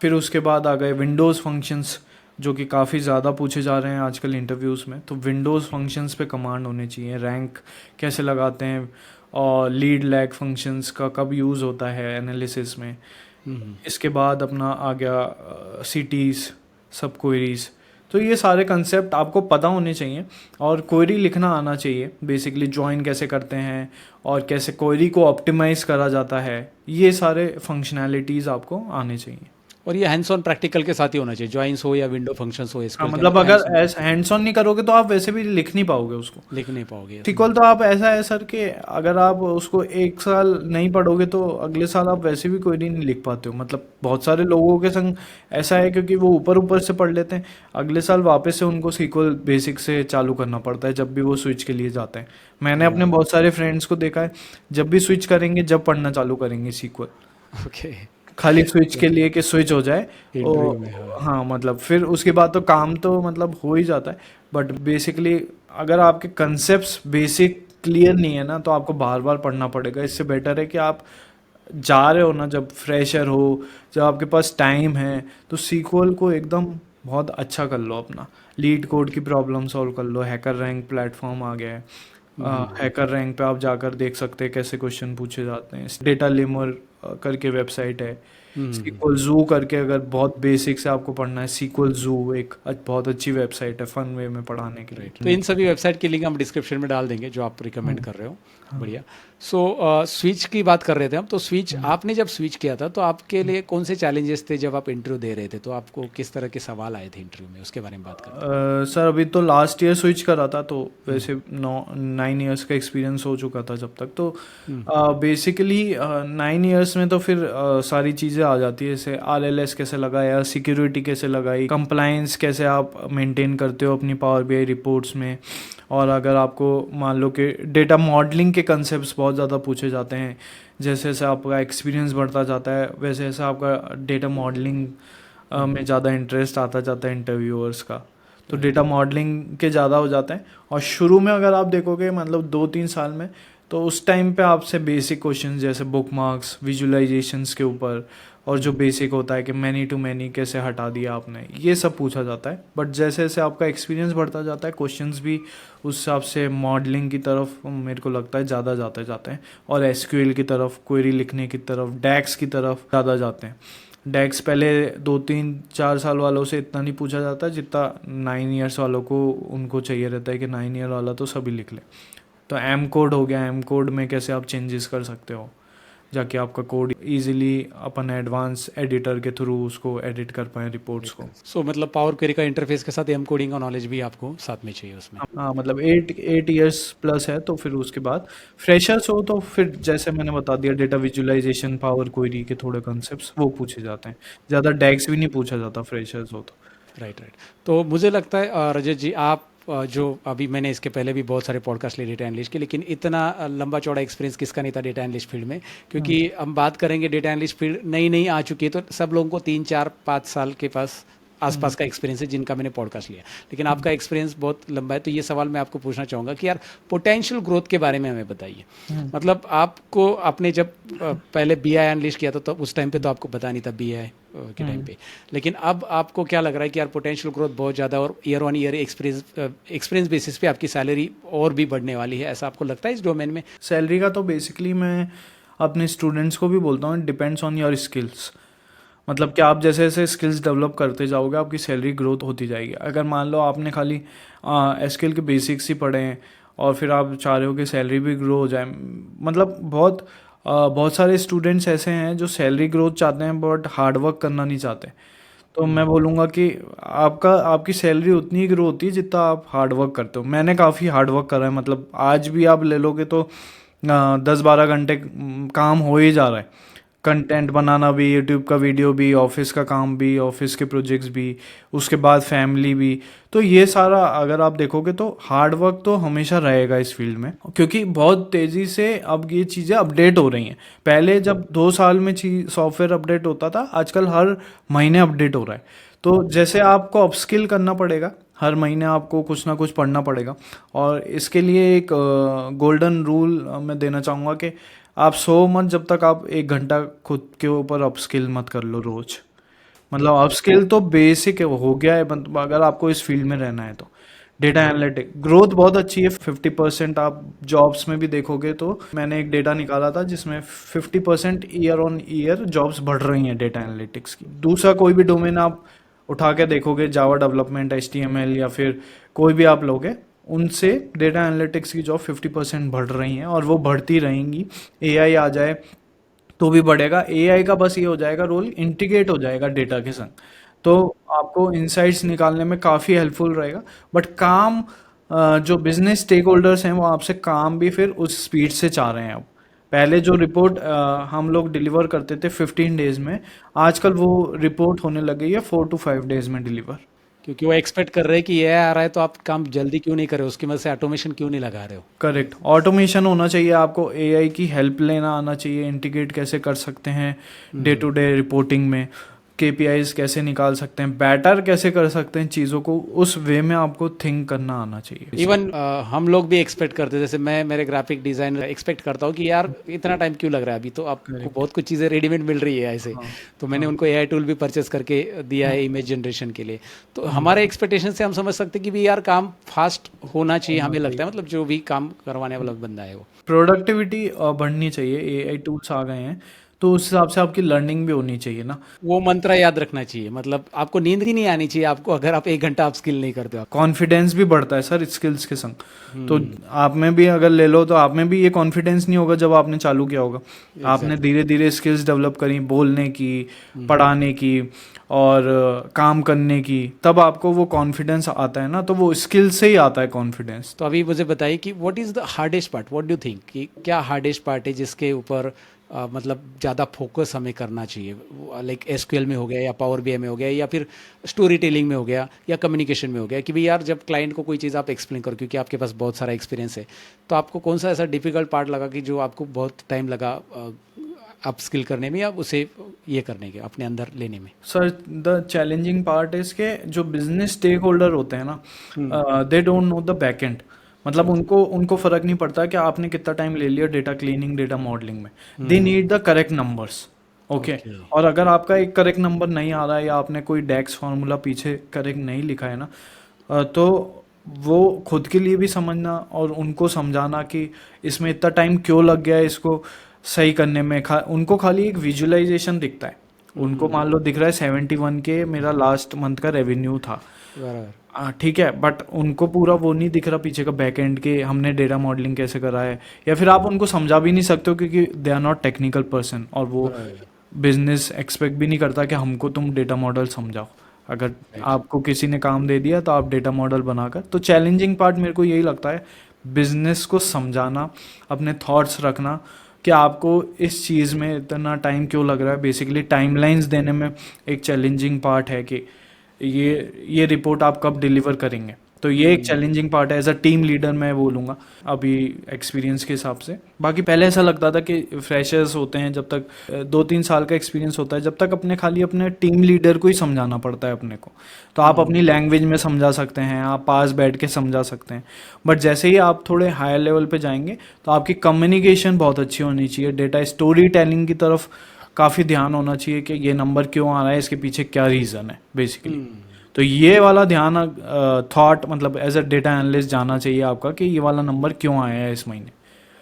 A: फिर उसके बाद आ गए विंडोज़ फंक्शंस, जो कि काफ़ी ज़्यादा पूछे जा रहे हैं आजकल इंटरव्यूज़ में। तो विंडोज़ फंक्शंस पे कमांड होने चाहिए, रैंक कैसे लगाते हैं, और लीड लैग फंक्शंस का कब यूज़ होता है एनालिसिस में। इसके बाद अपना आ गया सिटीज़, सब क्वेरीज। तो ये सारे कंसेप्ट आपको पता होने चाहिए और क्वेरी लिखना आना चाहिए। बेसिकली जॉइन कैसे करते हैं और कैसे क्वेरी को ऑप्टिमाइज़ करा जाता है, ये सारे फंक्शनैलिटीज़ आपको आने चाहिए।
B: और ये हैंड्स ऑन प्रैक्टिकल के साथ ही होना चाहिए, जॉइंस हो या विंडो फंक्शंस हो,
A: हाँ,
B: एसक्यूएल
A: मतलब अगर ऐसा हैंड्स ऑन नहीं करोगे तो आप वैसे भी लिख नहीं पाओगे उसको।
B: लिख नहीं पाओगे।
A: सीक्वल तो आप ऐसा है सर कि अगर आप उसको एक साल नहीं पढ़ोगे तो अगले साल आप वैसे भी क्वेरी नहीं लिख पाते हो। मतलब बहुत सारे लोगों के संग ऐसा है, क्योंकि वो ऊपर ऊपर से पढ़ लेते हैं, अगले साल वापस से उनको सीक्वल बेसिक से चालू करना पड़ता है जब भी वो स्विच के लिए जाते हैं। मैंने अपने बहुत सारे फ्रेंड्स को देखा है, जब भी स्विच करेंगे, जब पढ़ना चालू करेंगे सीक्वल,
B: ओके
A: खाली स्विच के लिए कि स्विच हो जाए।
B: इंटरव्यू
A: और
B: में, हाँ।
A: हाँ, मतलब फिर उसके बाद तो काम तो मतलब हो ही जाता है, बट बेसिकली अगर आपके कंसेप्ट्स बेसिक क्लियर नहीं है ना, तो आपको बार बार पढ़ना पड़ेगा। इससे बेटर है कि आप जा रहे हो ना, जब फ्रेशर हो, जब आपके पास टाइम है, तो सीक्वल को एकदम बहुत अच्छा कर लो अपना। लीड कोड की प्रॉब्लम सॉल्व कर लो, हैकर रैंक प्लेटफॉर्म आ गया है। हैकर रैंक पे आप जाकर देख सकते हैं कैसे क्वेश्चन पूछे जाते हैं। डेटा लिमर करके वेबसाइट है। सीक्वल जू करके, अगर बहुत बेसिक से आपको पढ़ना है, सीक्वल जू एक बहुत अच्छी वेबसाइट है फन वे में पढ़ाने के लिए।
B: तो इन सभी वेबसाइट की लिंक हम डिस्क्रिप्शन में डाल देंगे जो आप रिकमेंड कर रहे हो। बढ़िया। सो स्विच की बात कर रहे थे हम, तो स्विच आपने जब स्विच किया था तो आपके लिए कौन से चैलेंजेस थे जब आप इंटरव्यू दे रहे थे, तो आपको किस तरह के सवाल आए थे इंटरव्यू में, उसके बारे में बात करते हैं।
A: सर अभी तो लास्ट ईयर स्विच करा था, तो वैसे 9 ईयर्स का एक्सपीरियंस हो चुका था जब तक। तो बेसिकली 9 ईयर्स में तो फिर सारी चीज़ें आ जाती है, जैसे RLS कैसे लगाया, सिक्योरिटी कैसे लगाई, कंप्लायंस कैसे आप मेंटेन करते हो अपनी पावर BI रिपोर्ट्स में। और अगर आपको मान लो कि डेटा मॉडलिंग के कंसेप्ट्स बहुत ज़्यादा पूछे जाते हैं, जैसे जैसे आपका एक्सपीरियंस बढ़ता जाता है वैसे वैसे आपका डेटा मॉडलिंग में ज़्यादा इंटरेस्ट आता जाता है इंटरव्यूअर्स का। तो डेटा मॉडलिंग के ज़्यादा हो जाते हैं। और शुरू में अगर आप देखोगे, मतलब 2-3 साल में, तो उस टाइम पे आपसे बेसिक क्वेश्चन जैसे बुक मार्क्स, विजुअलाइजेशंस के ऊपर, और जो बेसिक होता है कि मैनी टू मैनी कैसे हटा दिया आपने, ये सब पूछा जाता है। बट जैसे जैसे आपका एक्सपीरियंस बढ़ता जाता है, क्वेश्चंस भी उस हिसाब से मॉडलिंग की तरफ मेरे को लगता है ज़्यादा जाते जाते हैं, और SQL की तरफ, क्वेरी लिखने की तरफ, डैक्स की तरफ ज़्यादा जाते हैं। डैक्स पहले 2-3-4 साल वालों से इतना नहीं पूछा जाता जितना 9 ईयर्स वालों को उनको चाहिए रहता है कि 9 ईयर वाला तो सभी लिख ले। तो एम कोड हो गया, एम कोड में कैसे आप चेंजेस कर सकते हो, जाके आपका कोड इजीली अपन एडवांस एडिटर के थ्रू उसको एडिट कर पाए रिपोर्ट्स को।
B: सो मतलब पावर क्वेरी का इंटरफेस के साथ एम कोडिंग का नॉलेज भी आपको साथ में चाहिए उसमें।
A: हाँ, मतलब 8 ईयर्स प्लस है, तो फिर उसके बाद फ्रेशर्स हो तो फिर जैसे मैंने बता दिया, डेटा विजुअलाइजेशन, पावर क्वेरी के थोड़े कॉन्सेप्ट्स वो पूछे जाते हैं। ज़्यादा डैक्स भी नहीं पूछा जाता फ्रेशर्स हो तो।
B: राइट। तो मुझे लगता है रजत जी, आप जो अभी मैंने इसके पहले भी बहुत सारे पॉडकास्ट लिए डेटा एनालिस्ट के, लेकिन इतना लंबा चौड़ा एक्सपीरियंस किसका नहीं था डेटा एनालिस्ट फील्ड में, क्योंकि हम बात करेंगे डेटा एनालिस्ट फील्ड नई नई आ चुकी है, तो सब लोगों को 3-4-5 साल के पास आसपास का एक्सपीरियंस है जिनका मैंने पॉडकास्ट लिया, लेकिन आपका एक्सपीरियंस बहुत लंबा है, तो ये सवाल मैं आपको पूछना चाहूँगा कि यार पोटेंशियल ग्रोथ के बारे में हमें बताइए। मतलब आपको आपने जब पहले BI एनालिस्ट किया था तो उस टाइम पे तो आपको पता नहीं था BI के टाइम पे, लेकिन अब आपको क्या लग रहा है कि यार पोटेंशियल ग्रोथ बहुत ज़्यादा और year on year experience basis पे आपकी सैलरी और भी बढ़ने वाली है, ऐसा आपको लगता है इस डोमेन में?
A: सैलरी का तो बेसिकली मैं अपने स्टूडेंट्स को भी बोलता हूँ, डिपेंड्स ऑन योर स्किल्स। मतलब कि आप जैसे जैसे स्किल्स डेवलप करते जाओगे आपकी सैलरी ग्रोथ होती जाएगी। अगर मान लो आपने खाली स्किल के बेसिक्स ही पढ़े हैं और फिर आप चाह रहे हो कि सैलरी भी ग्रो हो जाए, मतलब बहुत सारे स्टूडेंट्स ऐसे हैं जो सैलरी ग्रोथ चाहते हैं बट हार्ड वर्क करना नहीं चाहते। तो मैं बोलूँगा कि आपकी सैलरी उतनी ही ग्रो होती है जितना आप हार्ड वर्क करते हो। मैंने काफ़ी हार्ड वर्क करा है, मतलब आज भी आप ले लोगे तो 10-12 घंटे काम हो ही जा रहा है। कंटेंट बनाना भी, यूट्यूब का वीडियो भी, ऑफिस का काम भी, ऑफिस के प्रोजेक्ट्स भी, उसके बाद फैमिली भी। तो ये सारा अगर आप देखोगे तो हार्ड वर्क तो हमेशा रहेगा इस फील्ड में, क्योंकि बहुत तेज़ी से अब ये चीज़ें अपडेट हो रही हैं। पहले जब 2 साल में सॉफ्टवेयर अपडेट होता था, आजकल हर महीने अपडेट हो रहा है। तो जैसे आपको अपस्किल करना पड़ेगा, हर महीने आपको कुछ ना कुछ पढ़ना पड़ेगा। और इसके लिए एक गोल्डन रूल मैं देना चाहूँगा कि आप सो मत जब तक आप 1 घंटा खुद के ऊपर अपस्किल मत कर लो रोज। मतलब अपस्किल तो बेसिक हो गया है, मतलब अगर आपको इस फील्ड में रहना है तो। डेटा एनालिटिक ग्रोथ बहुत अच्छी है, 50% आप जॉब्स में भी देखोगे तो मैंने एक डेटा निकाला था जिसमें 50% ईयर ऑन ईयर जॉब्स बढ़ रही हैं डेटा एनालिटिक्स की। दूसरा कोई भी डोमेन आप उठा के देखोगे, जावा डेवलपमेंट, HTML या फिर कोई भी आप लोगे, उनसे डेटा एनालिटिक्स की जॉब 50% बढ़ रही हैं और वो बढ़ती रहेंगी। AI आ जाए तो भी बढ़ेगा। AI का बस ये हो जाएगा रोल इंटीग्रेट हो जाएगा डेटा के संग, तो आपको इंसाइट्स निकालने में काफ़ी हेल्पफुल रहेगा। बट काम जो बिजनेस स्टेक होल्डर्स हैं वो आपसे काम भी फिर उस स्पीड से चाह रहे हैं अब। पहले जो रिपोर्ट हम लोग डिलीवर करते थे 15 डेज में, आजकल वो रिपोर्ट होने लग गई है 4 to 5 डेज में डिलीवर।
B: क्योंकि वो एक्सपेक्ट कर रहे हैं कि ये आ रहा है तो आप काम जल्दी क्यों नहीं कर रहे हो, उसकी वजह से ऑटोमेशन क्यों नहीं लगा रहे हो?
A: करेक्ट, ऑटोमेशन होना चाहिए, आपको AI की हेल्प लेना आना चाहिए, इंटीग्रेट कैसे कर सकते हैं डे टू डे रिपोर्टिंग में, KPIs कैसे निकाल सकते हैं, बेटर कैसे कर सकते हैं चीज़ों को, उस वे में आपको थिंक करना आना चाहिए।
B: इवन हम लोग भी एक्सपेक्ट करते हैं, जैसे मैं मेरे ग्राफिक डिजाइनर एक्सपेक्ट करता हूँ कि यार इतना टाइम क्यों लग रहा है, अभी तो आपको बहुत कुछ चीज़ें रेडीमेड मिल रही है ऐसे। तो मैंने उनको AI टूल भी परचेस करके दिया है इमेज जनरेशन के लिए। तो हमारे एक्सपेक्टेशन से हम समझ सकते हैं कि भी यार काम फास्ट होना चाहिए, हमें लगता है, मतलब जो भी काम करवाने वाला बंदा है वो।
A: प्रोडक्टिविटी बढ़नी चाहिए, AI टूल्स आ गए हैं तो उस हिसाब से आपकी लर्निंग भी होनी चाहिए ना।
B: वो मंत्र याद रखना चाहिए, मतलब आपको नींद ही नहीं आनी चाहिए आपको अगर आप 1 घंटा आप स्किल नहीं करते हो।
A: कॉन्फिडेंस भी बढ़ता है सर स्किल्स के संग। तो आप में भी अगर ले लो तो आप में भी ये कॉन्फिडेंस नहीं होगा जब आपने चालू किया होगा। आपने धीरे धीरे स्किल्स डेवलप करी, बोलने की, पढ़ाने की और काम करने की, तब आपको वो कॉन्फिडेंस आता है ना, तो वो स्किल से ही आता है कॉन्फिडेंस।
B: तो अभी मुझे बताइए कि what is the hardest part, what do you think, कि क्या हार्डेस्ट पार्ट है जिसके ऊपर मतलब ज़्यादा फोकस हमें करना चाहिए? लाइक SQL में हो गया या पावर BI में हो गया या फिर स्टोरी टेलिंग में हो गया या कम्युनिकेशन में हो गया, कि भाई यार जब क्लाइंट को कोई चीज़ आप एक्सप्लेन करो, क्योंकि आपके पास बहुत सारा एक्सपीरियंस है, तो आपको कौन सा ऐसा डिफिकल्ट पार्ट लगा कि जो आपको बहुत टाइम लगा अप स्किल करने में या उसे ये करने के अपने अंदर लेने में?
A: सर द चैलेंजिंग पार्ट है इसके, जो बिजनेस स्टेक होल्डर होते हैं ना, they don't know the back and. मतलब उनको फर्क नहीं पड़ता कि आपने कितना टाइम ले लिया डेटा क्लीनिंग, डेटा मॉडलिंग में। They need the correct numbers. Okay, और अगर आपका एक करेक्ट नंबर नहीं आ रहा है या आपने कोई डेक्स फार्मूला पीछे करेक्ट नहीं लिखा है ना, तो वो खुद के लिए भी समझना और उनको समझाना कि इसमें इतना टाइम क्यों लग गया है इसको सही करने में। उनको खाली एक विजुअलाइजेशन दिखता है। उनको मान लो दिख रहा है 71K मेरा लास्ट मंथ का रेवेन्यू था, ठीक है, बट उनको पूरा वो नहीं दिख रहा पीछे का बैक एंड के हमने डेटा मॉडलिंग कैसे करा है। या फिर आप उनको समझा भी नहीं सकते हो क्योंकि they are not technical person, और वो बिजनेस एक्सपेक्ट भी नहीं करता कि हमको तुम डेटा मॉडल समझाओ। अगर आपको किसी ने काम दे दिया तो आप डेटा मॉडल बनाकर, तो चैलेंजिंग पार्ट मेरे को यही लगता है, बिजनेस को समझाना, अपने थॉट्स रखना कि आपको इस चीज़ में इतना टाइम क्यों लग रहा है। बेसिकली टाइमलाइंस देने में एक चैलेंजिंग पार्ट है कि ये रिपोर्ट आप कब डिलीवर करेंगे। तो ये एक चैलेंजिंग पार्ट है एज अ टीम लीडर, मैं बोलूँगा अभी एक्सपीरियंस के हिसाब से। बाकी पहले ऐसा लगता था कि फ्रेशर्स होते हैं, जब तक 2-3 साल का एक्सपीरियंस होता है, जब तक खाली अपने टीम लीडर को ही समझाना पड़ता है अपने को। तो आप अपनी लैंग्वेज में समझा सकते हैं, आप पास बैठ के समझा सकते हैं, बट जैसे ही आप थोड़े हायर लेवल पे जाएंगे तो आपकी कम्युनिकेशन बहुत अच्छी होनी चाहिए। डेटा स्टोरी टेलिंग की तरफ काफ़ी ध्यान होना चाहिए कि ये नंबर क्यों आ रहा है, इसके पीछे क्या रीज़न है बेसिकली। तो ये वाला ध्यान थॉट मतलब एज अ डेटा एनालिस्ट जाना चाहिए आपका कि ये वाला नंबर क्यों आया है इस महीने,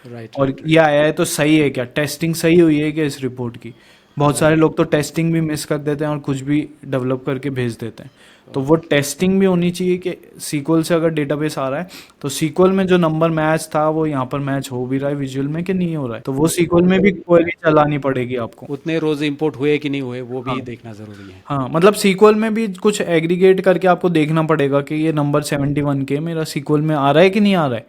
B: राइट।
A: और ये आया है तो सही है क्या, टेस्टिंग सही हुई है क्या इस रिपोर्ट की। बहुत सारे लोग तो टेस्टिंग भी मिस कर देते हैं और कुछ भी डेवलप करके भेज देते हैं। तो वो टेस्टिंग भी होनी चाहिए कि सीक्वल से अगर डेटाबेस आ रहा है तो सीक्वल में जो नंबर मैच था वो यहाँ पर मैच हो भी रहा है विजुअल में कि नहीं हो रहा है, तो वो सीक्वल में भी क्वेरी चलानी पड़ेगी आपको।
B: उतने रोज इंपोर्ट हुए कि नहीं हुए वो भी
A: हाँ
B: देखना जरूरी है।
A: हाँ, मतलब सीक्वल में भी कुछ एग्रीगेट करके आपको देखना पड़ेगा कि ये नंबर 71 के मेरा सीक्वल में आ रहा है कि नहीं आ रहा है।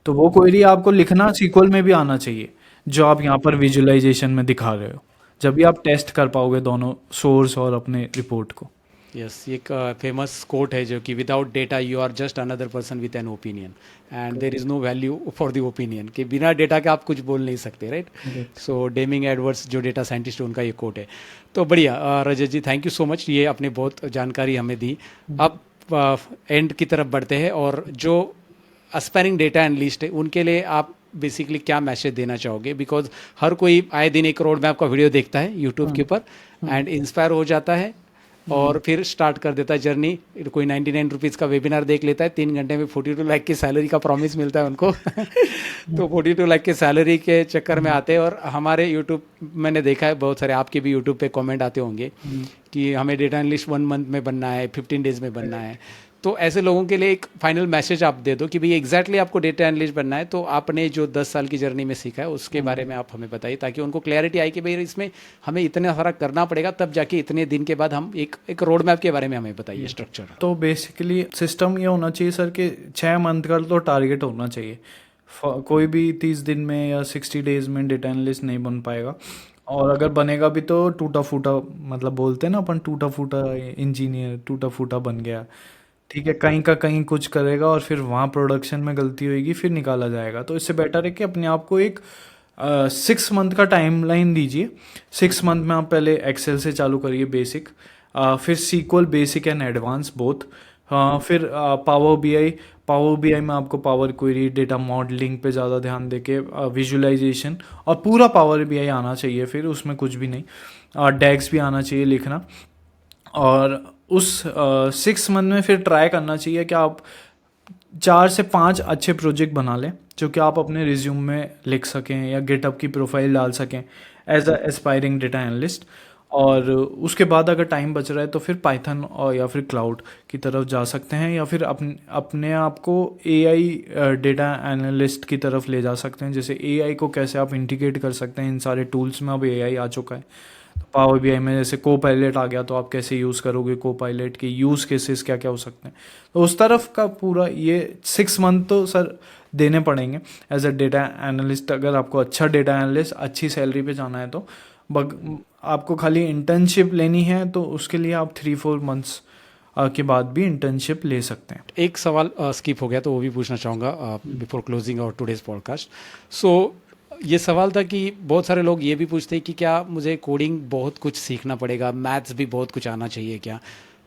A: तो वो क्वेरी आपको लिखना सीक्वल में भी आना चाहिए, जो आप यहाँ पर विजुअलाइजेशन में दिखा रहे हो। जब भी आप टेस्ट कर पाओगे दोनों सोर्स और अपने रिपोर्ट को।
B: यस, एक फेमस कोट है जो कि without data you are just another person with an opinion and there is no value for the opinion, कि बिना डेटा के आप कुछ बोल नहीं सकते, राइट। सो डेमिंग एडवर्ड्स जो डेटा साइंटिस्ट है उनका ये कोट है। तो बढ़िया Rajat ji, thank you so much, ये आपने बहुत जानकारी हमें दी। अब एंड की तरफ बढ़ते हैं, और जो एस्पायरिंग डेटा एनालिस्ट है उनके लिए आप बेसिकली क्या मैसेज देना चाहोगे? बिकॉज हर कोई आए दिन एक रोड मैप का वीडियो देखता है यूट्यूब के ऊपर एंड इंस्पायर हो जाता है और फिर स्टार्ट कर देता है जर्नी। कोई 99 रुपीज़ का वेबिनार देख लेता है, 3 घंटे में 42 लाख की सैलरी का प्रॉमिस मिलता है उनको तो 42 लाख की सैलरी के चक्कर में आते हैं। और हमारे यूट्यूब मैंने देखा है बहुत सारे, आपके भी यूट्यूब पे कमेंट आते होंगे कि हमें डेटा एनालिस्ट 1 मंथ में बनना है, 15 डेज में बनना है। तो ऐसे लोगों के लिए एक फाइनल मैसेज आप दे दो कि भाई एग्जैक्टली आपको डेटा एनालिस्ट बनना है, तो आपने जो 10 साल की जर्नी में सीखा है उसके बारे में आप हमें बताइए, ताकि उनको क्लैरिटी आए कि भाई इसमें हमें इतना सारा करना पड़ेगा, तब जाके इतने दिन के बाद हम एक रोड मैप के बारे में हमें बताइए स्ट्रक्चर।
A: तो बेसिकली सिस्टम ये होना चाहिए सर कि 6 मंथ का तो टारगेट होना चाहिए। कोई भी 30 दिन में या 60 डेज में डेटा एनालिस्ट नहीं बन पाएगा, और अगर बनेगा भी तो टूटा फूटा, मतलब बोलते हैं ना अपन, टूटा फूटा इंजीनियर, टूटा फूटा बन गया। ठीक है, कहीं का कहीं कुछ करेगा और फिर वहाँ प्रोडक्शन में गलती होगी, फिर निकाला जाएगा। तो इससे बेटर है कि अपने आप को एक 6 मंथ का टाइम लाइन दीजिए। 6 मंथ में आप पहले एक्सेल से चालू करिए बेसिक, फिर sequel basic and advance both, फिर पावर बी आई में आपको पावर क्वेरी, डेटा मॉडलिंग पे ज़्यादा ध्यान देके विजुअलाइजेशन, और पूरा पावर बी आई आना चाहिए, फिर उसमें कुछ भी नहीं, डैक्स भी आना चाहिए लिखना। और उस 6 मंथ में फिर ट्राई करना चाहिए कि आप 4 से 5 अच्छे प्रोजेक्ट बना लें जो कि आप अपने रिज्यूम में लिख सकें या गेटअप की प्रोफाइल डाल सकें as a aspiring data analyst. और उसके बाद अगर टाइम बच रहा है तो फिर पाइथन और या फिर क्लाउड की तरफ जा सकते हैं, या फिर अपने आप को एआई डेटा एनालिस्ट की तरफ ले जा सकते हैं। जैसे एआई को कैसे आप इंटीग्रेट कर सकते हैं, इन सारे टूल्स में अब एआई आ चुका है। तो पावर बीआई में जैसे को पायलट आ गया, तो आप कैसे यूज़ करोगे, को पायलट के यूज़ केसेस क्या क्या हो सकते हैं। तो उस तरफ का पूरा ये 6 मंथ तो सर देने पड़ेंगे एज अ डेटा एनालिस्ट। अगर आपको अच्छा डेटा एनालिस्ट अच्छी सैलरी पे जाना है तो आपको खाली इंटर्नशिप लेनी है, तो उसके लिए आप 3-4 मंथ्स के बाद भी इंटर्नशिप ले सकते हैं।
B: एक सवाल स्किप हो गया तो वो भी पूछना चाहूँगा before closing our today's podcast. So ये सवाल था कि बहुत सारे लोग ये भी पूछते हैं कि क्या मुझे कोडिंग बहुत कुछ सीखना पड़ेगा, मैथ्स भी बहुत कुछ आना चाहिए क्या?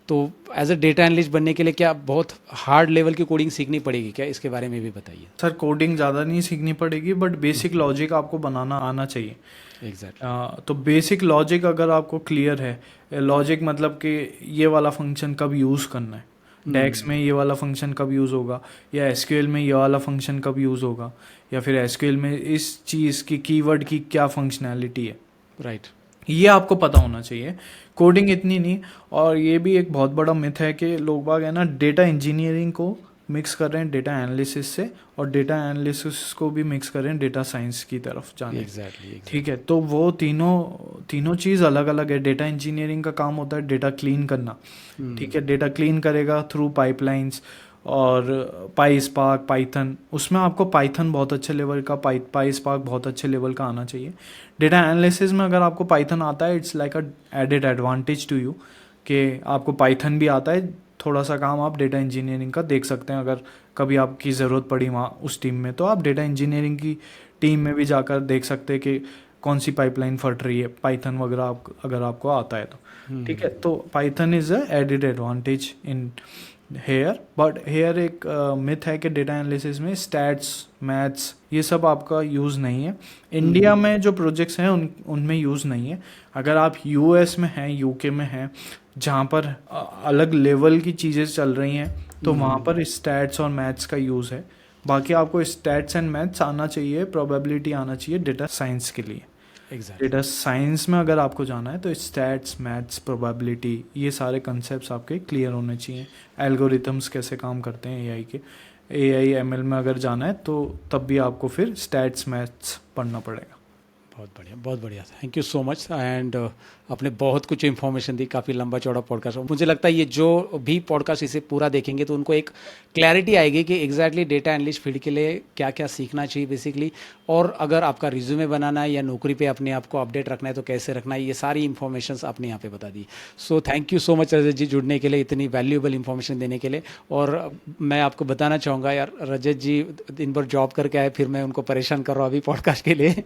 B: तो एज अ डेटा एनालिस्ट बनने के लिए क्या बहुत हार्ड लेवल की कोडिंग सीखनी पड़ेगी क्या? इसके बारे में भी बताइए।
A: सर कोडिंग ज़्यादा नहीं सीखनी पड़ेगी, बट बेसिक लॉजिक आपको बनाना आना चाहिए।
B: एग्जैक्टली।
A: तो बेसिक लॉजिक अगर आपको क्लियर है, लॉजिक मतलब कि ये वाला फंक्शन कब यूज़ करना है, डेक्स में ये वाला फंक्शन कब यूज़ होगा, या एसक्यूएल में ये वाला फंक्शन कब यूज़ होगा, या फिर एसक्यूएल में इस चीज़ की कीवर्ड की क्या फंक्शनैलिटी है,
B: राइट।
A: ये आपको पता होना चाहिए। कोडिंग इतनी नहीं। और ये भी एक बहुत बड़ा मिथ है कि लोग बाग है ना डेटा इंजीनियरिंग को मिक्स कर रहे हैं डेटा एनालिसिस से, और डेटा एनालिसिस को भी मिक्स कर रहे हैं डेटा साइंस की तरफ जाने।
B: एग्जैक्टली।
A: ठीक है, तो वो तीनों चीज़ अलग अलग है। डेटा इंजीनियरिंग का काम होता है डेटा क्लीन करना। ठीक है, डेटा क्लीन करेगा थ्रू पाइपलाइंस और पाईस्पार्क, पाइथन। उसमें आपको पाइथन बहुत अच्छे लेवल का, पाईस्पार्क बहुत अच्छे लेवल का आना चाहिए। डेटा एनालिसिस में अगर आपको पाइथन आता है, it's like a added advantage to you कि आपको पाइथन भी आता है, थोड़ा सा काम आप डेटा इंजीनियरिंग का देख सकते हैं। अगर कभी आपकी ज़रूरत पड़ी वहाँ उस टीम में, तो आप डेटा इंजीनियरिंग की टीम में भी जाकर देख सकते हैं कि कौन सी पाइपलाइन फट रही है, पाइथन वगैरह अगर आपको आता है तो ठीक है। तो Python is a added advantage in here, but here एक मिथ है कि डेटा एनालिसिस में स्टैट्स, मैथ्स ये सब आपका यूज़ नहीं है। इंडिया में जो प्रोजेक्ट्स हैं उनमें यूज़ नहीं है। अगर आप यूएस में हैं, यूके में हैं, जहाँ पर अलग लेवल की चीज़ें चल रही हैं, तो वहाँ पर स्टैट्स और मैथ्स का यूज़ है। बाकी आपको स्टैट्स एंड मैथ्स आना चाहिए, प्रोबेबिलिटी आना चाहिए डेटा साइंस के लिए। डेटा साइंस में अगर आपको जाना है तो स्टैट्स, मैथ्स, प्रोबेबिलिटी ये सारे कंसेप्ट्स आपके क्लियर होने चाहिए। एल्गोरिथम्स कैसे काम करते हैं एआई के, एआई एमएल में अगर जाना है तो तब भी आपको फिर स्टैट्स, मैथ्स पढ़ना पड़ेगा।
B: बहुत बढ़िया, thank you so much. And आपने बहुत कुछ इन्फॉर्मेशन दी, काफ़ी लंबा चौड़ा पॉडकास्ट। मुझे लगता है ये जो भी पॉडकास्ट इसे पूरा देखेंगे तो उनको एक क्लैरिटी आएगी कि एग्जैक्टली डेटा एनालिस्ट फील्ड के लिए क्या क्या सीखना चाहिए बेसिकली, और अगर आपका रिज्यूमे बनाना है या नौकरी पे अपने आप को अपडेट रखना है तो कैसे रखना है, ये सारी इन्फॉर्मेशन आपने यहाँ पे बता दी। So thank you so much Rajat ji जुड़ने के लिए, इतनी वैल्यूएबल इन्फॉर्मेशन देने के लिए। और मैं आपको बताना चाहूँगा यार, रजत जी दिन भर जॉब करके आए, फिर मैं उनको परेशान कर रहा हूँ अभी पॉडकास्ट के लिए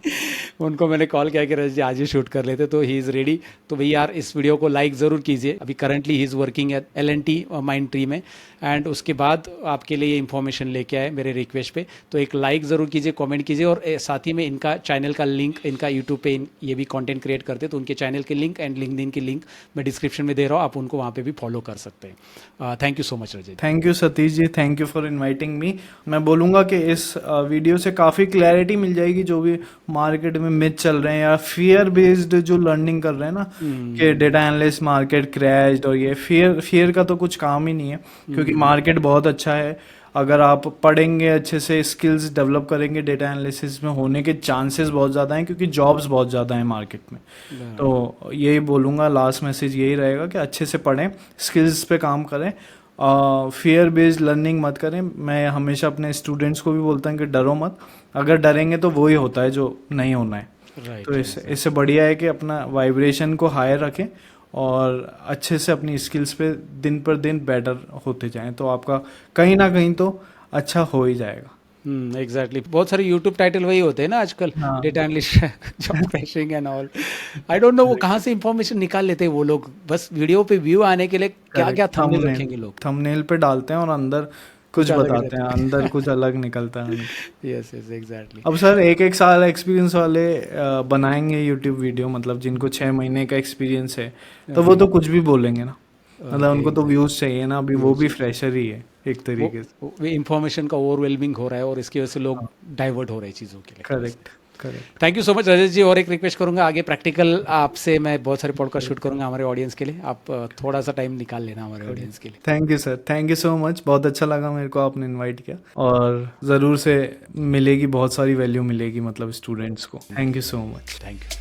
B: उनको मैंने कॉल किया कि रजत जी आज ही शूट कर लेते, तो ही इज़ रेडी। तो भैया यार इस वीडियो को लाइक ज़रूर कीजिए। अभी currently he is working at LNT Mindtree में, एंड उसके बाद आपके लिए ये इन्फॉर्मेशन लेके आए मेरे रिक्वेस्ट पे, तो एक लाइक ज़रूर कीजिए, कमेंट कीजिए। और साथ ही में इनका चैनल का लिंक, इनका यूट्यूब पे ये भी कंटेंट क्रिएट करते हैं, तो उनके चैनल के लिंक एंड लिंक्डइन की लिंक मैं डिस्क्रिप्शन में दे रहा हूँ, आप उनको वहाँ पे भी फॉलो कर सकते हैं। Thank you so much Rajat.
A: Thank you Satish ji, thank you for inviting me. मैं बोलूँगा कि इस वीडियो से काफ़ी क्लैरिटी मिल जाएगी जो भी मार्केट में मिथ चल रहे हैं या फियर बेस्ड जो लर्निंग कर रहे हैं ना, कि डेटा एनालिस्ट मार्केट क्रैश्ड, और ये फियर का तो कुछ काम ही नहीं है, क्योंकि मार्केट बहुत अच्छा है। अगर आप पढ़ेंगे अच्छे से, स्किल्स डेवलप करेंगे, डेटा एनालिसिस में होने के चांसेस बहुत ज़्यादा हैं, क्योंकि जॉब्स बहुत ज़्यादा हैं मार्केट में। तो यही बोलूँगा, लास्ट मैसेज यही रहेगा कि अच्छे से पढ़ें, स्किल्स पे काम करें, फियर बेस्ड लर्निंग मत करें। मैं हमेशा अपने स्टूडेंट्स को भी बोलता हूँ कि डरो मत, अगर डरेंगे तो वही होता है जो नहीं होना है। तो इससे बढ़िया है कि अपना वाइब्रेशन को हायर रखें और अच्छे से अपनी स्किल्स पे दिन पर दिन बेटर होते जाएं, तो आपका कहीं ना कहीं तो अच्छा हो ही जाएगा।
B: एग्जैक्टली। बहुत सारे यूट्यूब टाइटल वही होते हैं ना आजकल, data analyst job crashing and all. I don't know वो कहाँ से इंफॉर्मेशन निकाल लेते हैं वो लोग, बस वीडियो पे व्यू आने के लिए क्या क्या थंबनेल रखेंगे लोग,
A: थंबनेल पे डालते हैं और अंदर कुछ बताते हैं, अंदर कुछ अलग निकलता है।
B: Yes yes exactly.
A: अब सर एक साल एक्सपीरियंस वाले बनाएंगे यूट्यूब वीडियो, मतलब जिनको 6 महीने का एक्सपीरियंस है, तो वो तो कुछ भी बोलेंगे ना, मतलब उनको तो व्यूज चाहिए ना, अभी वो भी फ्रेशर ही है एक तरीके से।
B: इंफॉर्मेशन का ओवरवेलमिंग हो रहा है और इसकी वजह से लोग डाइवर्ट हो रहे हैं चीज़ों के लिए।
A: Correct.
B: Thank you so much Rajat ji. और एक रिक्वेस्ट करूंगा, आगे प्रैक्टिकल आपसे मैं बहुत सारे पॉडकास्ट शूट करूंगा हमारे ऑडियंस के लिए, आप थोड़ा सा टाइम निकाल लेना हमारे ऑडियंस के लिए।
A: Thank you sir, thank you so much, बहुत अच्छा लगा मेरे को आपने इनवाइट किया, और ज़रूर से मिलेगी, बहुत सारी वैल्यू मिलेगी मतलब स्टूडेंट्स को। Thank you so much.
B: Thank you.